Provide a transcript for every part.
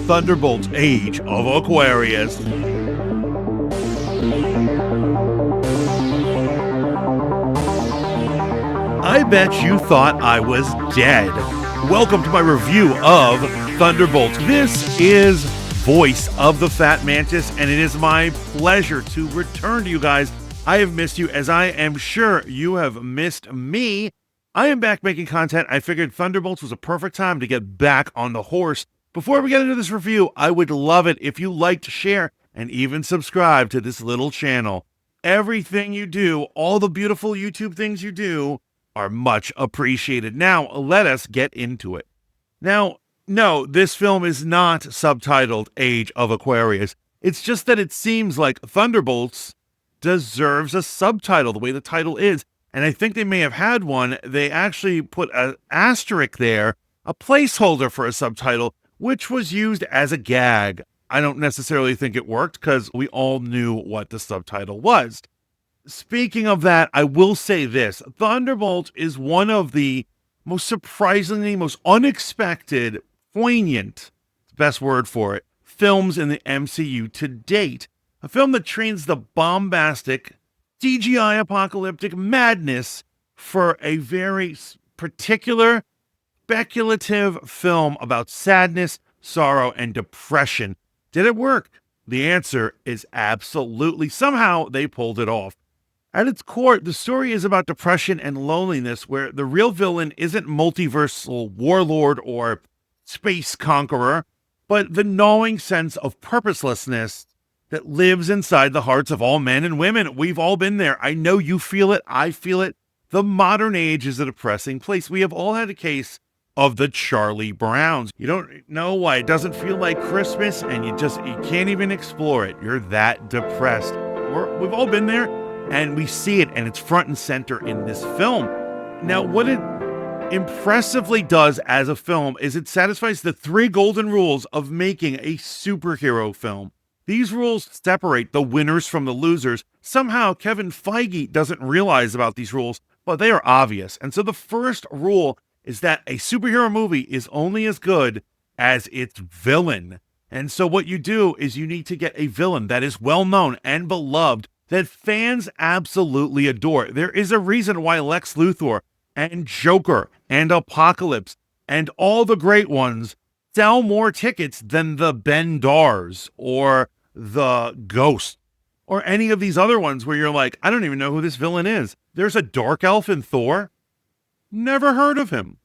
Thunderbolts Age of Aquarius. I bet you thought I was dead. Welcome to my review of Thunderbolts. This is Voice of the Fat Mantis, and it is my pleasure to return to you guys. I have missed you, as I am sure you have missed me. I am back making content. I figured Thunderbolts was a perfect time to get back on the horse. Before we get into this review, I would love it if you liked, share, and even subscribe to this little channel. Everything you do, all the beautiful YouTube things you do, are much appreciated. Now, let us get into it. Now, no, this film is not subtitled Age of Aquarius. It's just that it seems like Thunderbolts deserves a subtitle, the way the title is. And I think they may have had one. They actually put an asterisk there, a placeholder for a subtitle, which was used as a gag. I don't necessarily think it worked because we all knew what the subtitle was. Speaking of that, I will say this. Thunderbolt is one of the most surprisingly, most unexpected, poignant, best word for it, films in the MCU to date. A film that trains the bombastic, CGI apocalyptic madness for a very particular, speculative film about sadness, sorrow, and depression. Did it work? The answer is absolutely. Somehow they pulled it off. At its core, the story is about depression and loneliness, where the real villain isn't multiversal warlord or space conqueror, but the gnawing sense of purposelessness that lives inside the hearts of all men and women. We've all been there. I know you feel it. I feel it. The modern age is a depressing place. We have all had a case of the Charlie Browns. You don't know why it doesn't feel like Christmas, and you can't even explore it. You're that depressed. We've all been there. And we see it, and it's front and center in this film. Now, what it impressively does as a film is it satisfies the 3 golden rules of making a superhero film. These rules separate the winners from the losers. Somehow, Kevin Feige doesn't realize about these rules, but they are obvious. And so the first rule is that a superhero movie is only as good as its villain. And so what you do is you need to get a villain that is well-known and beloved, that fans absolutely adore. There is a reason why Lex Luthor and Joker and Apocalypse and all the great ones sell more tickets than the Ben-Dars or the Ghost or any of these other ones where you're like, I don't even know who this villain is. There's a dark elf in Thor. Never heard of him.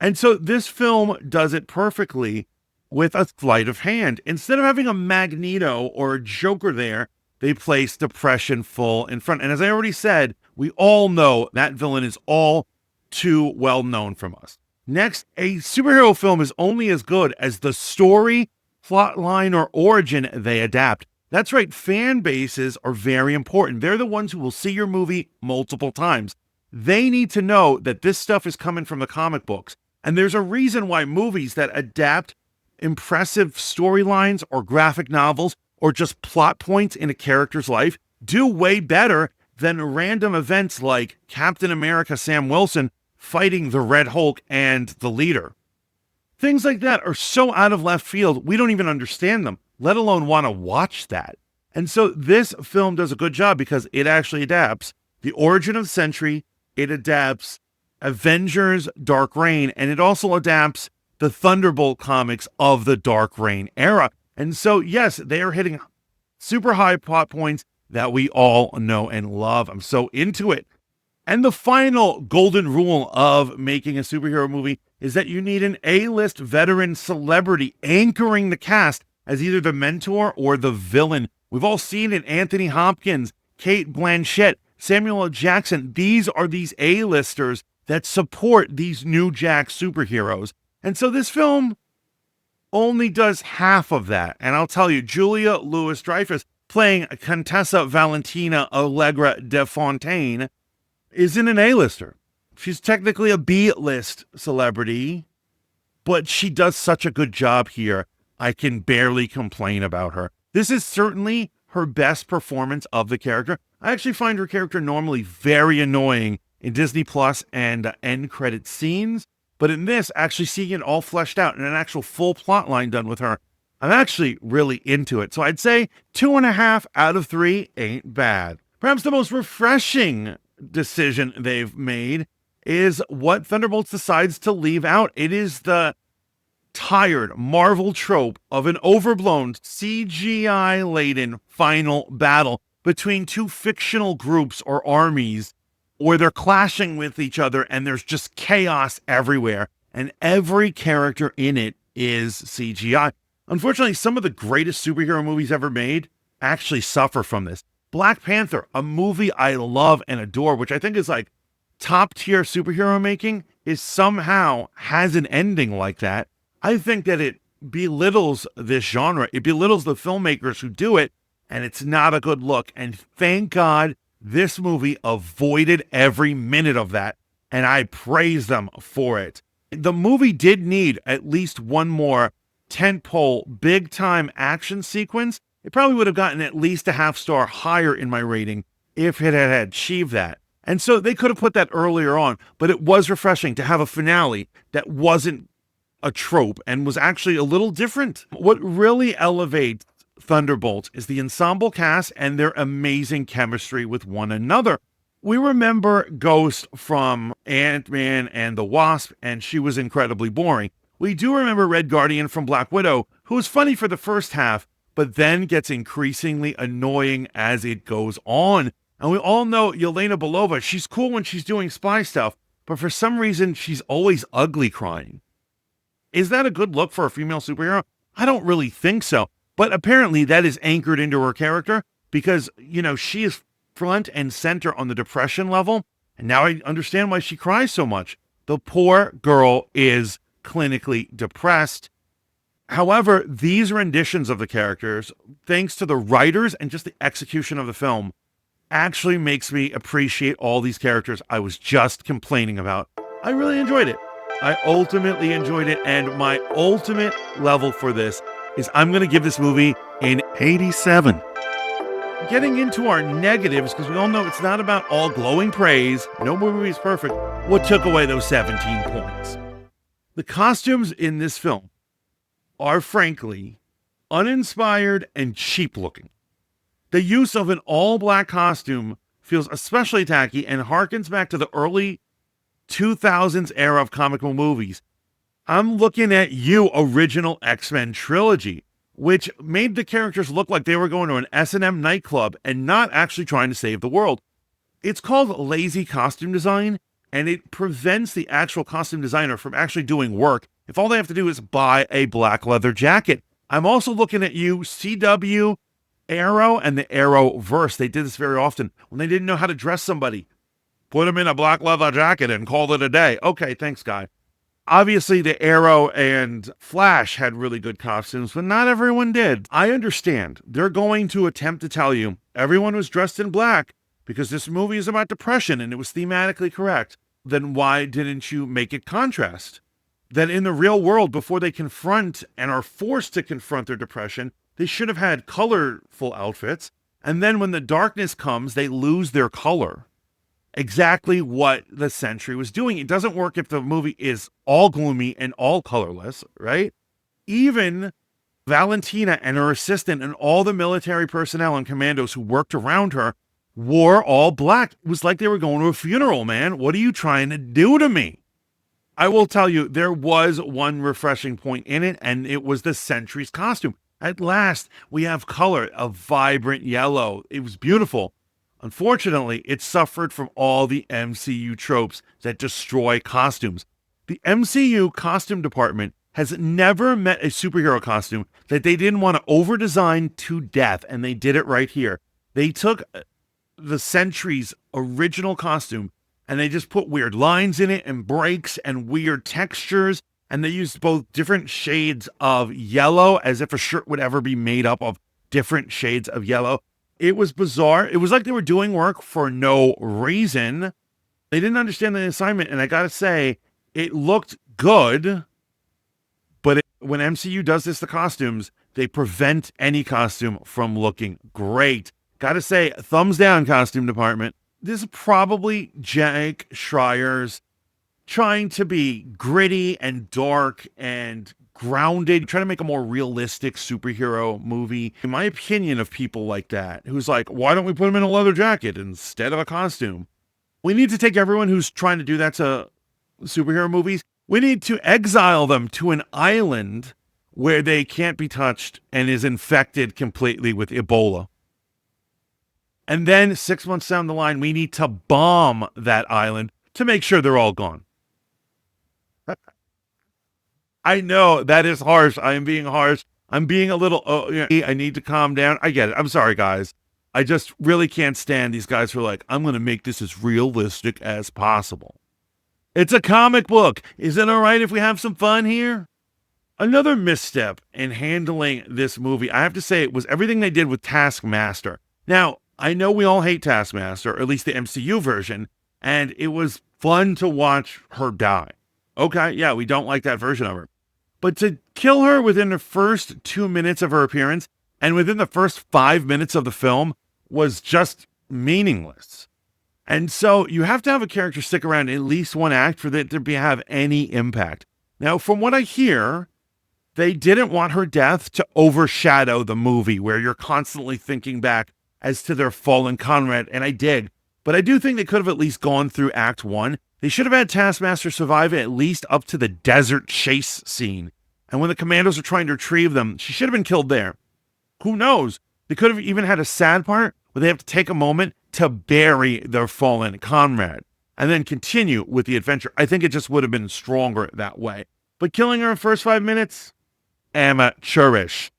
And so this film does it perfectly with a sleight of hand. Instead of having a Magneto or a Joker there, they place depression full in front. And as I already said, we all know that villain is all too well known from us. Next, a superhero film is only as good as the story, plot line, or origin they adapt. That's right, fan bases are very important. They're the ones who will see your movie multiple times. They need to know that this stuff is coming from the comic books. And there's a reason why movies that adapt impressive storylines or graphic novels or just plot points in a character's life do way better than random events like Captain America Sam Wilson fighting the Red Hulk and the leader. Things like that are so out of left field, we don't even understand them, let alone want to watch that. And so this film does a good job because it actually adapts the origin of the century, it adapts Avengers Dark Reign, and it also adapts the Thunderbolt comics of the Dark Reign era. And so, yes, they are hitting super high plot points that we all know and love. I'm so into it. And the final golden rule of making a superhero movie is that you need an A-list veteran celebrity anchoring the cast as either the mentor or the villain. We've all seen it. Anthony Hopkins, Kate Blanchett, Samuel L. Jackson. These are these A-listers that support these new Jack superheroes. And so this film only does half of that. And I'll tell you, Julia Louis-Dreyfus playing Contessa Valentina Allegra de Fontaine isn't an A-lister. She's technically a B-list celebrity, but she does such a good job here. I can barely complain about her. This is certainly her best performance of the character. I actually find her character normally very annoying in Disney Plus and end credit scenes. But in this, actually seeing it all fleshed out and an actual full plot line done with her, I'm actually really into it. So I'd say 2.5 out of 3 ain't bad. Perhaps the most refreshing decision they've made is what Thunderbolts decides to leave out. It is the tired Marvel trope of an overblown CGI-laden final battle between two fictional groups or armies where they're clashing with each other and there's just chaos everywhere. And every character in it is CGI. Unfortunately, some of the greatest superhero movies ever made actually suffer from this. Black Panther, a movie I love and adore, which I think is like top tier superhero making, is somehow has an ending like that. I think that it belittles this genre. It belittles the filmmakers who do it, and it's not a good look. And thank God this movie avoided every minute of that, and I praise them for it. The movie did need at least one more tentpole, big-time action sequence. It probably would have gotten at least a half star higher in my rating if it had achieved that. And so they could have put that earlier on, but it was refreshing to have a finale that wasn't a trope and was actually a little different. What really elevates Thunderbolts is the ensemble cast and their amazing chemistry with one another. We remember Ghost from Ant-Man and the Wasp, and she was incredibly boring. We do remember Red Guardian from Black Widow, who was funny for the first half, but then gets increasingly annoying as it goes on. And we all know Yelena Belova, she's cool when she's doing spy stuff, but for some reason, she's always ugly crying. Is that a good look for a female superhero? I don't really think so. But apparently that is anchored into her character because, she is front and center on the depression level. And now I understand why she cries so much. The poor girl is clinically depressed. However, these renditions of the characters, thanks to the writers and just the execution of the film, actually makes me appreciate all these characters I was just complaining about. I really enjoyed it. I ultimately enjoyed it, and my ultimate level for this is I'm going to give this movie an 87. Getting into our negatives, because we all know it's not about all glowing praise. No movie is perfect. What took away those 17 points? The costumes in this film are frankly uninspired and cheap looking. The use of an all-black costume feels especially tacky and harkens back to the early 2000s era of comic book movies. I'm looking at you, original X-Men trilogy, which made the characters look like they were going to an S&M nightclub and not actually trying to save the world. It's called lazy costume design, and it prevents the actual costume designer from actually doing work if all they have to do is buy a black leather jacket. I'm also looking at you, CW, Arrow, and the Arrowverse. They did this very often when they didn't know how to dress somebody. Put them in a black leather jacket and call it a day. Okay, thanks, guy. Obviously, the Arrow and Flash had really good costumes, but not everyone did. I understand. They're going to attempt to tell you everyone was dressed in black because this movie is about depression and it was thematically correct. Then why didn't you make it contrast? That in the real world, before they confront and are forced to confront their depression, they should have had colorful outfits. And then when the darkness comes, they lose their color. Exactly what the Sentry was doing. It doesn't work if the movie is all gloomy and all colorless, right? Even Valentina and her assistant and all the military personnel and commandos who worked around her wore all black. It was like they were going to a funeral, man. What are you trying to do to me? I will tell you, there was one refreshing point in it, and it was the Sentry's costume. At last, we have color, a vibrant yellow. It was beautiful. Unfortunately, it suffered from all the MCU tropes that destroy costumes. The MCU costume department has never met a superhero costume that they didn't want to over-design to death, and they did it right here. They took the Sentry's original costume, and they just put weird lines in it and breaks and weird textures, and they used both different shades of yellow, as if a shirt would ever be made up of different shades of yellow. It was bizarre. It was like they were doing work for no reason. They didn't understand the assignment, and I gotta say, it looked good, but when MCU does this to costumes, they prevent any costume from looking great. Gotta say, thumbs down, costume department. This is probably Jake Schreier's trying to be gritty and dark and grounded, try to make a more realistic superhero movie. In my opinion of people like that, who's like, why don't we put him in a leather jacket instead of a costume? We need to take everyone who's trying to do that to superhero movies. We need to exile them to an island where they can't be touched and is infected completely with Ebola. And then 6 months down the line, we need to bomb that island to make sure they're all gone. I know that is harsh. I am being harsh. I'm being a little, I need to calm down. I get it. I'm sorry, guys. I just really can't stand these guys who are like, I'm going to make this as realistic as possible. It's a comic book. Is it all right if we have some fun here? Another misstep in handling this movie, I have to say, it was everything they did with Taskmaster. Now, I know we all hate Taskmaster, or at least the MCU version, and it was fun to watch her die. Okay, yeah, we don't like that version of her. But to kill her within the first 2 minutes of her appearance and within the first 5 minutes of the film was just meaningless. And so you have to have a character stick around at least one act for it to have any impact. Now, from what I hear, they didn't want her death to overshadow the movie where you're constantly thinking back as to their fallen comrade, and I dig. But I do think they could have at least gone through Act 1. They should have had Taskmaster survive at least up to the desert chase scene. And when the commandos are trying to retrieve them, she should have been killed there. Who knows? They could have even had a sad part where they have to take a moment to bury their fallen comrade and then continue with the adventure. I think it just would have been stronger that way. But killing her in the first 5 minutes? Amateurish.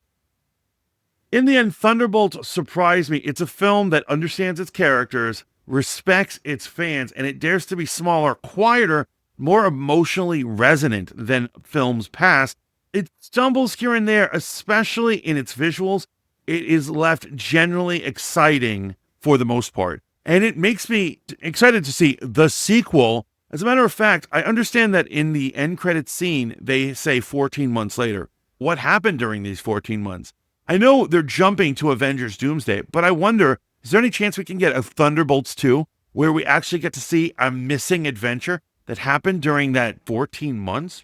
In the end, Thunderbolts surprised me. It's a film that understands its characters, respects its fans, and it dares to be smaller, quieter, more emotionally resonant than films past. It stumbles here and there, especially in its visuals. It is left generally exciting for the most part. And it makes me excited to see the sequel. As a matter of fact, I understand that in the end credits scene, they say 14 months later. What happened during these 14 months? I know they're jumping to Avengers Doomsday, but I wonder, is there any chance we can get a Thunderbolts 2 where we actually get to see a missing adventure that happened during that 14 months?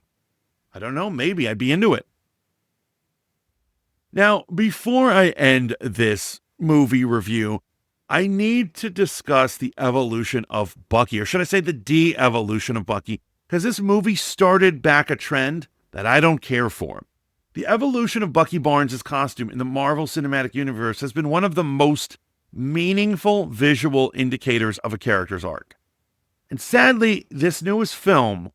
I don't know. Maybe I'd be into it. Now, before I end this movie review, I need to discuss the evolution of Bucky, or should I say the de-evolution of Bucky, because this movie started back a trend that I don't care for. The evolution of Bucky Barnes' costume in the Marvel Cinematic Universe has been one of the most meaningful visual indicators of a character's arc. And sadly, this newest film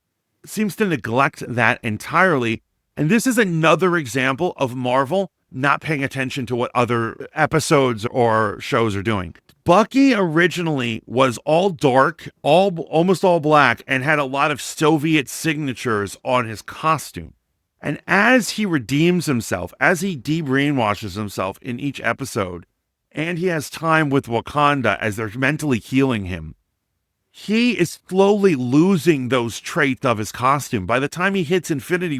seems to neglect that entirely, and this is another example of Marvel not paying attention to what other episodes or shows are doing. Bucky originally was all dark, almost all black, and had a lot of Soviet signatures on his costume. And as he redeems himself, as he de-brainwashes himself in each episode, and he has time with Wakanda as they're mentally healing him, he is slowly losing those traits of his costume. By the time he hits Infinity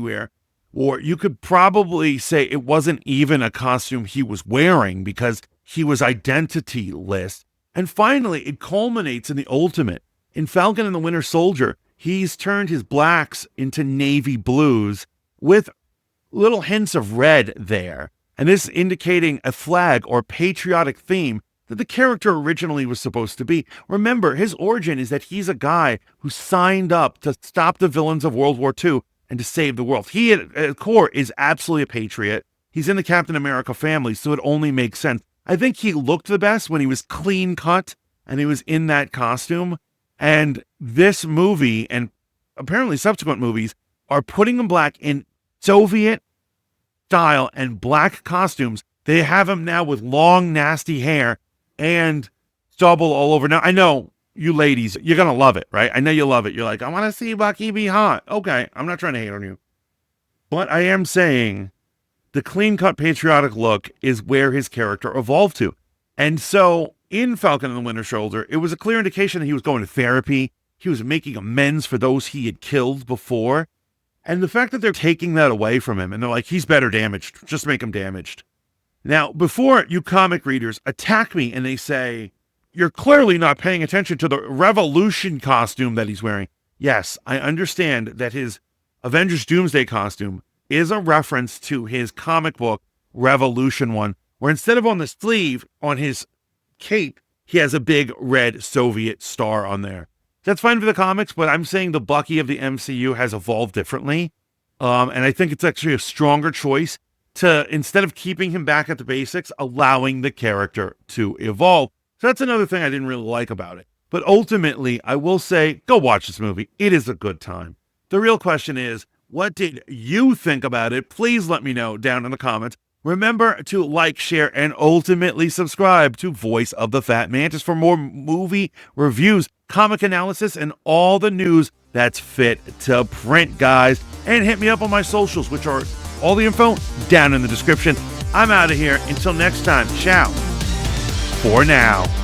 War, you could probably say it wasn't even a costume he was wearing because he was identityless. And finally, it culminates in the ultimate. In Falcon and the Winter Soldier, he's turned his blacks into navy blues with little hints of red there. And this indicating a flag or patriotic theme that the character originally was supposed to be. Remember, his origin is that he's a guy who signed up to stop the villains of World War II and to save the world. He, at core, is absolutely a patriot. He's in the Captain America family, so it only makes sense. I think he looked the best when he was clean cut and he was in that costume. And this movie, and apparently subsequent movies, are putting him black in Soviet style and black costumes. They have him now with long, nasty hair and stubble all over. Now, I know you ladies, you're going to love it, right? I know you love it. You're like, I want to see Bucky be hot. Okay, I'm not trying to hate on you. But I am saying the clean-cut patriotic look is where his character evolved to. And so in Falcon and the Winter Soldier, it was a clear indication that he was going to therapy. He was making amends for those he had killed before. And the fact that they're taking that away from him, and they're like, he's better damaged. Just make him damaged. Now, before you comic readers attack me and they say, you're clearly not paying attention to the Revolution costume that he's wearing. Yes, I understand that his Avengers Doomsday costume is a reference to his comic book Revolution one, where instead of on the sleeve, on his cape, he has a big red Soviet star on there. That's fine for the comics, but I'm saying the Bucky of the MCU has evolved differently. And I think it's actually a stronger choice to, instead of keeping him back at the basics, allowing the character to evolve. So that's another thing I didn't really like about it. But ultimately, I will say, go watch this movie. It is a good time. The real question is, what did you think about it? Please let me know down in the comments. Remember to like, share, and ultimately subscribe to Voice of the Fat Mantis for more movie reviews, comic analysis, and all the news that's fit to print, guys. And hit me up on my socials, which are all the info down in the description. I'm out of here. Until next time, ciao for now.